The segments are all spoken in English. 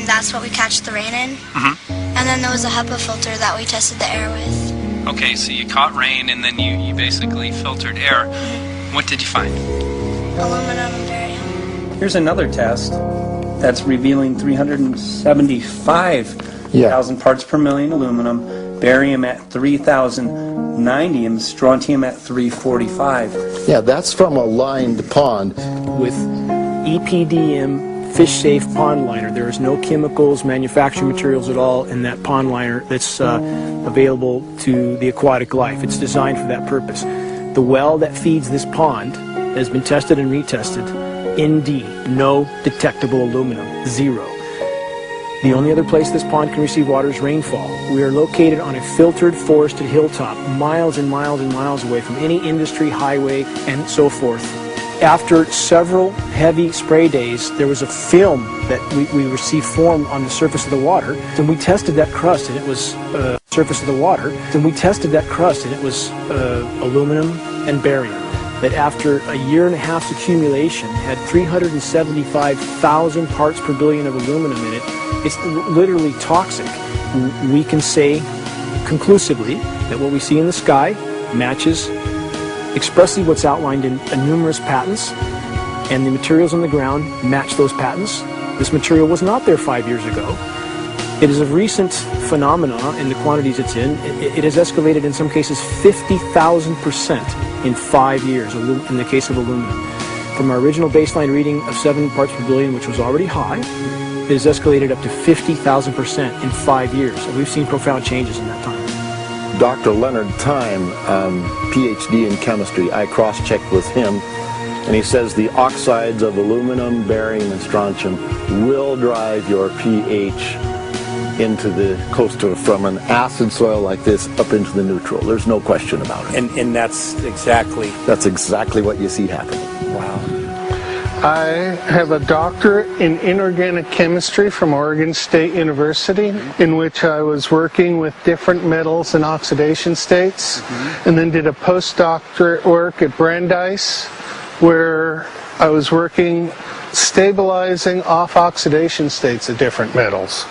that's what we catch the rain in. And then there was a HEPA filter that we tested the air with. Okay, so you caught rain and then you basically filtered air. What did you find? Aluminum and barium. Here's another test that's revealing 375,000 parts per million aluminum, barium at 3,090, and strontium at 345. Yeah, that's from a lined pond. With EPDM fish-safe pond liner. There is no chemicals, manufacturing materials at all in that pond liner that's available to the aquatic life. It's designed for that purpose. The well that feeds this pond has been tested and retested. ND, no detectable aluminum, 0. The only other place this pond can receive water is rainfall. We are located on a filtered, forested hilltop, miles and miles and miles away from any industry, highway, and so forth. After several heavy spray days, there was a film that we received formed on the surface of the water, and we tested that crust, and it was aluminum and barium. That after a year and a half's accumulation had 375,000 parts per billion of aluminum in it. It's literally toxic. We can say conclusively that what we see in the sky matches expressly what's outlined in numerous patents, and the materials on the ground match those patents. This material was not there 5 years ago. It is a recent phenomenon in the quantities it's in. It has escalated in some cases 50,000% in 5 years in the case of aluminum. From our original baseline reading of 7 parts per billion, which was already high, it has escalated up to 50,000% in 5 years. And we've seen profound changes in that time. Dr. Leonard Time, PhD in chemistry, I cross-checked with him, and he says the oxides of aluminum, barium, and strontium will drive your pH into the coastal, from an acid soil like this up into the neutral. There's no question about it. And that's exactly what you see happening. Wow. I have a doctorate in inorganic chemistry from Oregon State University, in which I was working with different metals and oxidation states, and then did a postdoctorate work at Brandeis, where I was working stabilizing off oxidation states of different metals.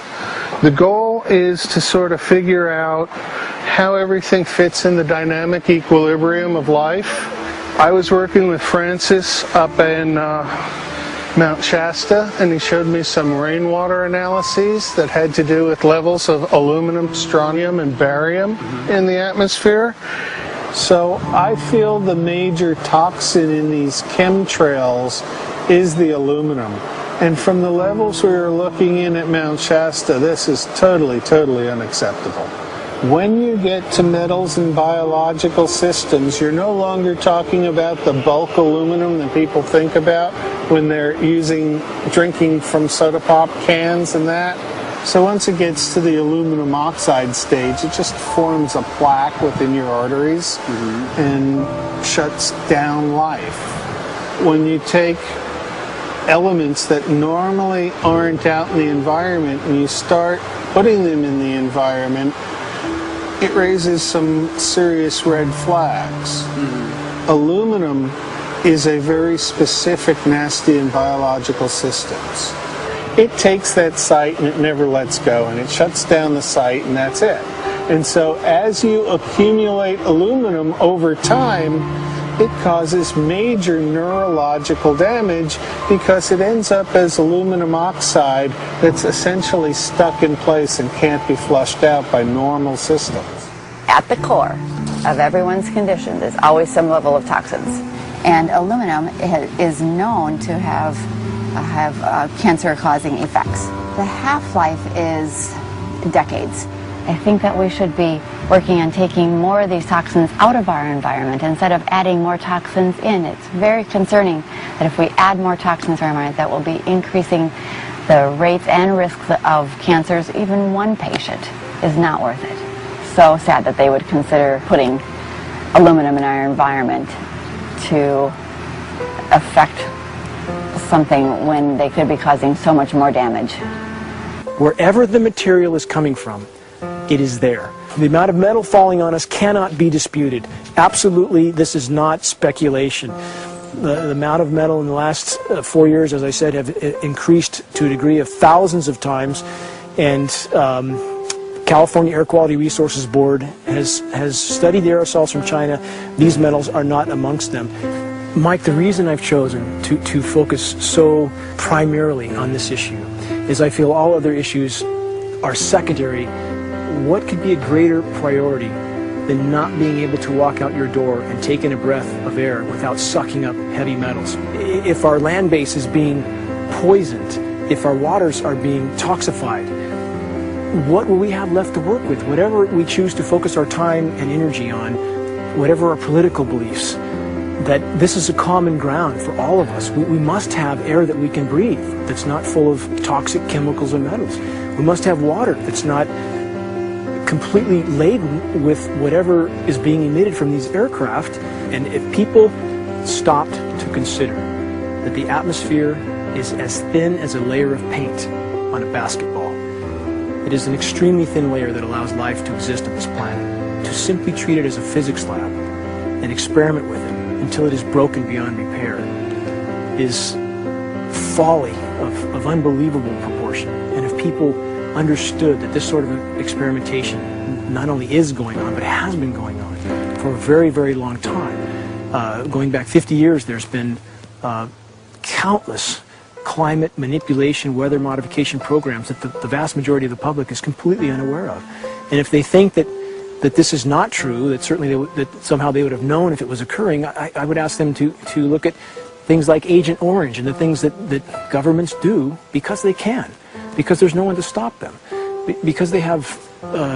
The goal is to sort of figure out how everything fits in the dynamic equilibrium of life. I was working with Francis up in Mount Shasta, and he showed me some rainwater analyses that had to do with levels of aluminum, strontium, and barium in the atmosphere. So I feel the major toxin in these chemtrails is the aluminum. And from the levels we were looking in at Mount Shasta, this is totally, totally unacceptable. When you get to metals and biological systems, you're no longer talking about the bulk aluminum that people think about when they're drinking from soda pop cans and that. So once it gets to the aluminum oxide stage, it just forms a plaque within your arteries and shuts down life. When you take elements that normally aren't out in the environment and you start putting them in the environment, it raises some serious red flags. Aluminum is a very specific, nasty in biological systems. It takes that site and it never lets go, and it shuts down the site, and that's it. And so as you accumulate aluminum over time, it causes major neurological damage because it ends up as aluminum oxide that's essentially stuck in place and can't be flushed out by normal systems. At the core of everyone's condition, there's always some level of toxins. And aluminum is known to have cancer-causing effects. The half-life is decades. I think that we should be working on taking more of these toxins out of our environment instead of adding more toxins in. It's very concerning that if we add more toxins to our environment, that will be increasing the rates and risks of cancers. Even one patient is not worth it. So sad that they would consider putting aluminum in our environment to affect something when they could be causing so much more damage. Wherever the material is coming from, it is there. The amount of metal falling on us cannot be disputed. Absolutely, this is not speculation. The amount of metal in the last 4 years, as I said, have increased to a degree of thousands of times, and California Air Quality Resources Board has studied the aerosols from China. These metals are not amongst them. Mike, the reason I've chosen to focus so primarily on this issue is I feel all other issues are secondary. What could be a greater priority than not being able to walk out your door and take in a breath of air without sucking up heavy metals? If our land base is being poisoned, if our waters are being toxified, what will we have left to work with? Whatever we choose to focus our time and energy on, whatever our political beliefs, that this is a common ground for all of us. We must have air that we can breathe that's not full of toxic chemicals and metals. We must have water that's not completely laden with whatever is being emitted from these aircraft. And if people stopped to consider that the atmosphere is as thin as a layer of paint on a basketball, it is an extremely thin layer that allows life to exist on this planet. To simply treat it as a physics lab and experiment with it until it is broken beyond repair is folly of unbelievable proportion. And if people understood that this sort of experimentation not only is going on, but has been going on for a very, very long time. Going back 50 years, there's been countless climate manipulation, weather modification programs that the vast majority of the public is completely unaware of. And if they think that this is not true, that certainly that somehow they would have known if it was occurring, I would ask them to look at things like Agent Orange and the things that governments do because they can, because there's no one to stop them, because they have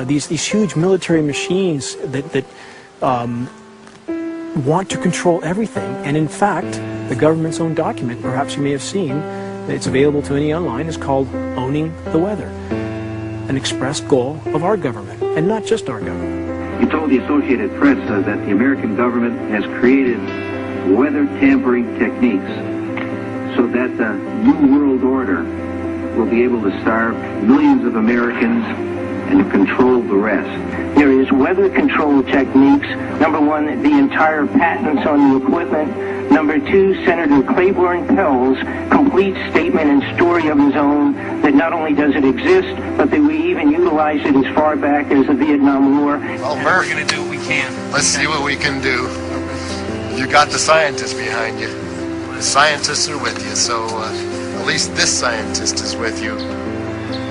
these huge military machines that want to control everything. And in fact, the government's own document, perhaps you may have seen, it's available to any online, is called Owning the Weather, an express goal of our government, and not just our government. He told the Associated Press that the American government has created weather tampering techniques so that the New World Order will be able to starve millions of Americans and control the rest. There is weather control techniques. Number one, the entire patents on the equipment. Number two, Senator Claiborne Pell's complete statement and story of his own that not only does it exist, but that we even utilized it as far back as the Vietnam War. Well, Murph, we're going to do what we can. Let's see what we can do. You got the scientists behind you. The scientists are with you, so at least this scientist is with you.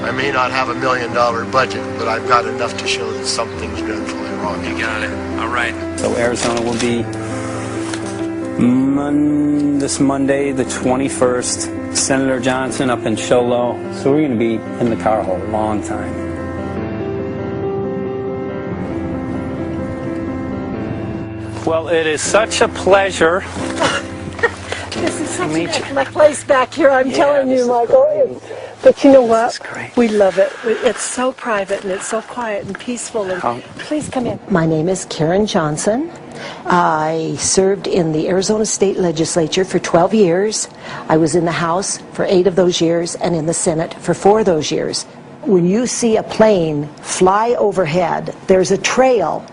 I may not have $1 million budget, but I've got enough to show that something's dreadfully wrong. You got it. All right. So Arizona will be this Monday, the 21st. Senator Johnson up in Show Low. So we're going to be in the car hole a long time. Well, it is such a pleasure. This is such an excellent place back here, I'm telling you, Michael. But you know what? We love it. It's so private and it's so quiet and peaceful. And please come in. My name is Karen Johnson. I served in the Arizona State Legislature for 12 years. I was in the House for 8 of those years and in the Senate for 4 of those years. When you see a plane fly overhead, there's a trail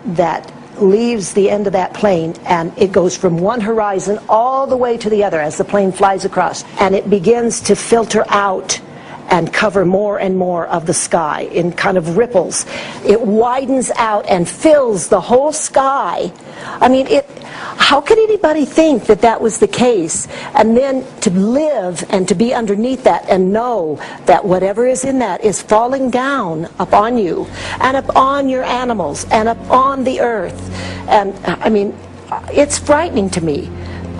that leaves the end of that plane, and it goes from one horizon all the way to the other as the plane flies across, and it begins to filter out and cover more and more of the sky in kind of ripples. It widens out and fills the whole sky. I mean, how could anybody think that that was the case? And then to live and to be underneath that and know that whatever is in that is falling down upon you and upon your animals and upon the earth. And I mean, it's frightening to me.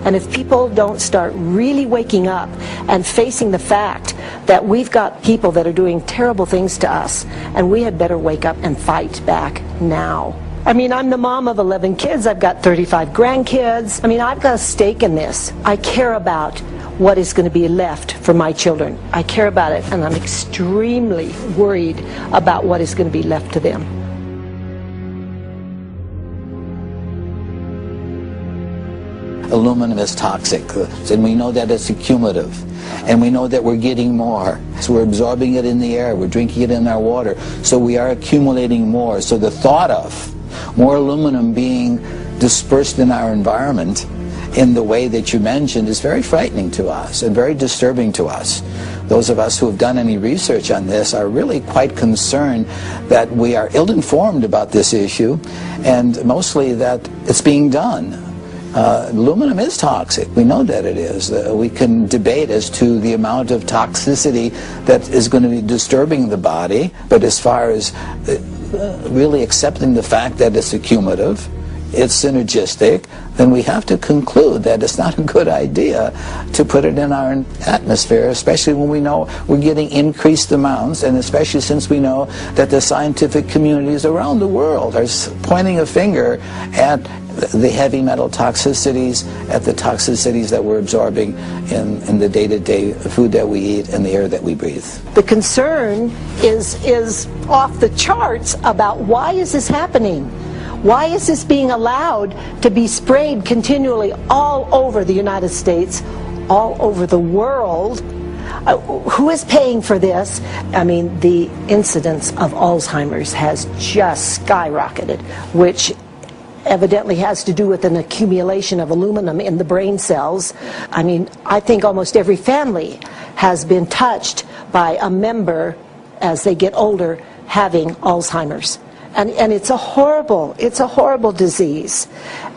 And if people don't start really waking up and facing the fact that we've got people that are doing terrible things to us, and we had better wake up and fight back now. I mean, I'm the mom of 11 kids. I've got 35 grandkids. I mean, I've got a stake in this. I care about what is going to be left for my children. I care about it, and I'm extremely worried about what is going to be left to them. Aluminum is toxic, and we know that it's accumulative, and we know that we're getting more. So we're absorbing it in the air, we're drinking it in our water, so we are accumulating more. So the thought of more aluminum being dispersed in our environment in the way that you mentioned is very frightening to us and very disturbing to us. Those of us who have done any research on this are really quite concerned that we are ill-informed about this issue, and mostly that it's being done. Aluminum is toxic. We know that it is. We can debate as to the amount of toxicity that is going to be disturbing the body, but as far as really accepting the fact that it's accumulative, it's synergistic, then we have to conclude that it's not a good idea to put it in our atmosphere, especially when we know we're getting increased amounts, and especially since we know that the scientific communities around the world are pointing a finger at the heavy metal toxicities, at the toxicities that we're absorbing in the day-to-day food that we eat and the air that we breathe. The concern is off the charts about why is this happening? Why is this being allowed to be sprayed continually all over the United States, all over the world? Who is paying for this? I mean, the incidence of Alzheimer's has just skyrocketed, which evidently has to do with an accumulation of aluminum in the brain cells. I mean, I think almost every family has been touched by a member as they get older having Alzheimer's. And it's a horrible disease.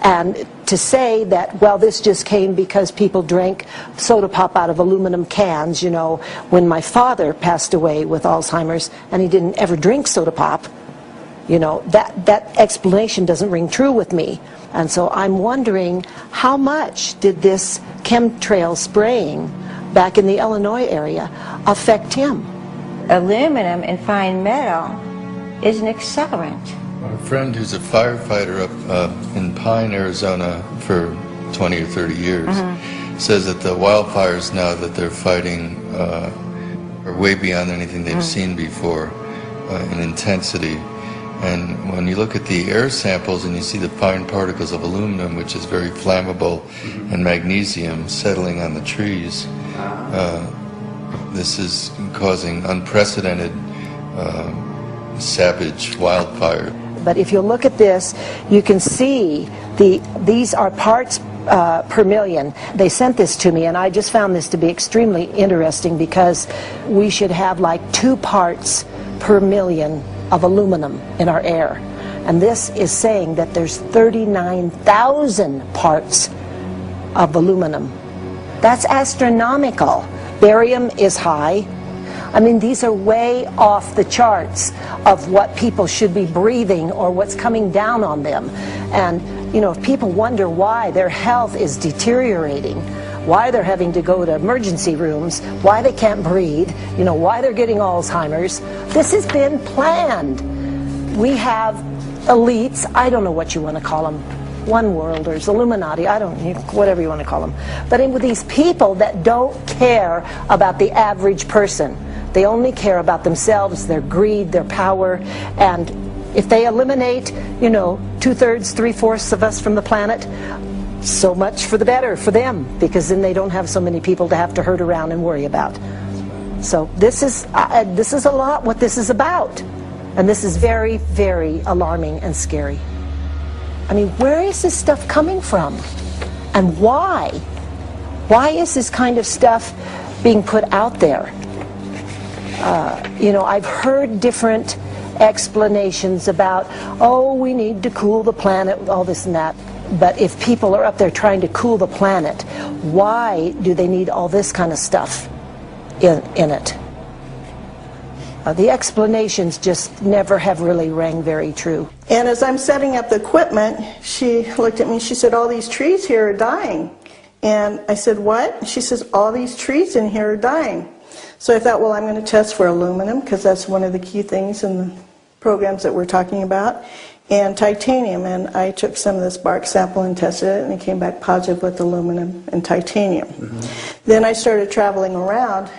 And to say that, well, this just came because people drank soda pop out of aluminum cans, you know, when my father passed away with Alzheimer's and he didn't ever drink soda pop, you know, that explanation doesn't ring true with me. And so I'm wondering, how much did this chemtrail spraying back in the Illinois area affect him? Aluminum and fine metal is an accelerant. A friend who's a firefighter up in Pine, Arizona for 20 or 30 years says that the wildfires now that they're fighting are way beyond anything they've seen before in intensity. And when you look at the air samples and you see the fine particles of aluminum, which is very flammable, and magnesium settling on the trees, this is causing unprecedented savage wildfire. But if you look at this, you can see these are parts per million. They sent this to me, and I just found this to be extremely interesting because we should have like 2 parts per million of aluminum in our air. And this is saying that there's 39,000 parts of aluminum. That's astronomical. Barium is high. I mean, these are way off the charts of what people should be breathing or what's coming down on them. And, you know, if people wonder why their health is deteriorating, why they're having to go to emergency rooms, why they can't breathe, you know, why they're getting Alzheimer's, this has been planned. We have elites, I don't know what you want to call them, one worlders, Illuminati, I don't know, whatever you want to call them. But with these people that don't care about the average person. They only care about themselves, their greed, their power, and if they eliminate, you know, 2/3, 3/4 of us from the planet, so much for the better for them, because then they don't have so many people to have to herd around and worry about. So this is a lot what this is about, and this is very, very alarming and scary. I mean, where is this stuff coming from, and why? Why is this kind of stuff being put out there? You know, I've heard different explanations about, oh, we need to cool the planet, all this and that. But if people are up there trying to cool the planet, why do they need all this kind of stuff in it? The explanations just never have really rang very true. And as I'm setting up the equipment, she looked at me, she said, all these trees here are dying. And I said, what? She says, all these trees in here are dying. So I thought, well, I'm going to test for aluminum, because that's one of the key things in the programs that we're talking about, and titanium. And I took some of this bark sample and tested it, and it came back positive with aluminum and titanium. Then I started traveling around